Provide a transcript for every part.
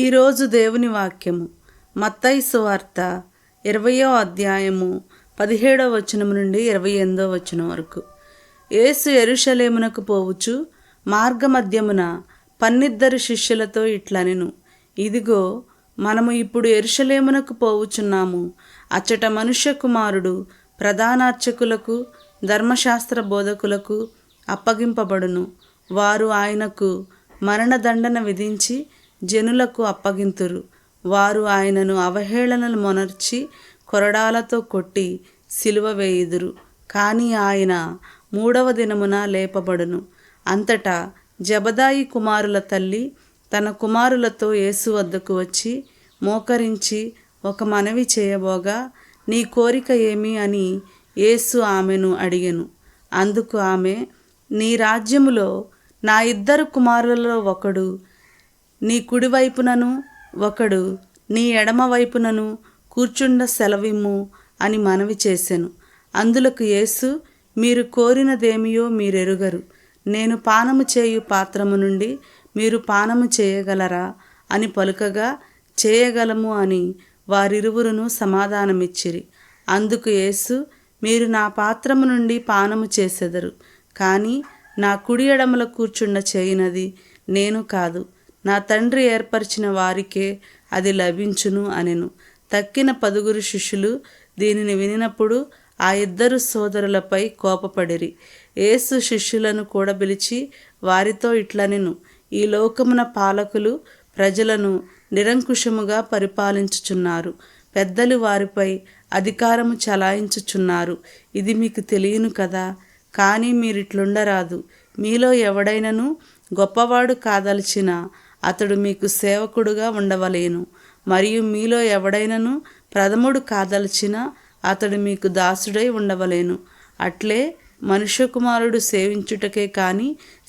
ఈరోజు దేవుని వాక్యము మత్తయి సువార్త 20వ అధ్యాయము 17వ వచనం నుండి 28వ వచనం వరకు. యేసు యెరూషలేమునకు పోవుచు మార్గమధ్యమున 12 శిష్యులతో ఇట్లనెను, ఇదిగో మనము ఇప్పుడు యెరూషలేమునకు పోవుచున్నాము. అచ్చట మనుష్య కుమారుడు ప్రధానార్చకులకు ధర్మశాస్త్ర బోధకులకు అప్పగింపబడును. వారు ఆయనకు మరణదండన విధించి జనులకు అప్పగింతురు. వారు ఆయనను అవహేళనలు మొనర్చి కొరడాలతో కొట్టి సిలువ వేయుదురు. కానీ ఆయన 3వ దినమున లేపబడును. అంతటా జబదాయి కుమారుల తల్లి తన కుమారులతో యేసు వద్దకు వచ్చి మోకరించి ఒక మనవి చేయబోగా, నీ కోరిక ఏమి అని యేసు ఆమెను అడిగెను. అందుకు ఆమె, నీ రాజ్యములో నా 2 కుమారులలో ఒకడు నీ కుడివైపునను ఒకడు నీ ఎడమ వైపునను కూర్చుండ సెలవిమ్ము అని మనవి చేసెను. అందులకు యేసు, మీరు కోరినదేమియో మీరెరుగరు. నేను పానము చేయు పాత్రము నుండి మీరు పానము చేయగలరా అని పలుకగా, చేయగలము అని వారిరువురును సమాధానమిచ్చిరి. అందుకు యేసు, మీరు నా పాత్రము నుండి పానము చేసెదరు, కానీ నా కుడి ఎడమల కూర్చుండ చేయనది నేను కాదు, నా తండ్రి ఏర్పరిచిన వారికే అది లభించును అనెను. తక్కిన 10 శిష్యులు దీనిని వినినప్పుడు ఆ 2 సోదరులపై కోపపడిరి. యేసు శిష్యులను కూడబిలిచి వారితో ఇట్లనెను, ఈ లోకమున పాలకులు ప్రజలను నిరంకుశముగా పరిపాలించుచున్నారు. పెద్దలు వారిపై అధికారము చలాయించుచున్నారు. ఇది మీకు తెలియను కదా. కానీ మీరిట్లుండరాదు. మీలో ఎవడైనను గొప్పవాడు కాదలిచిన అతడు మీకు సేవకుడుగా ఉండవలేను. మరియు మీలో ఎవడైనను ప్రథముడు కాదలిచిన అతడు మీకు దాసుడై ఉండవలేను. అట్లే మనుష్య కుమారుడు సేవించుటకే కానీ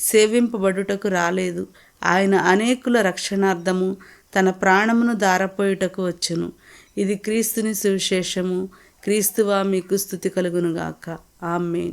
సేవింపబడుటకు రాలేదు. ఆయన అనేకుల రక్షణార్థము తన ప్రాణమును ధారపోయుటకు వచ్చును. ఇది క్రీస్తుని సువిశేషము. క్రీస్తువా మీకు స్తుతి కలుగునుగాక. ఆమేన్.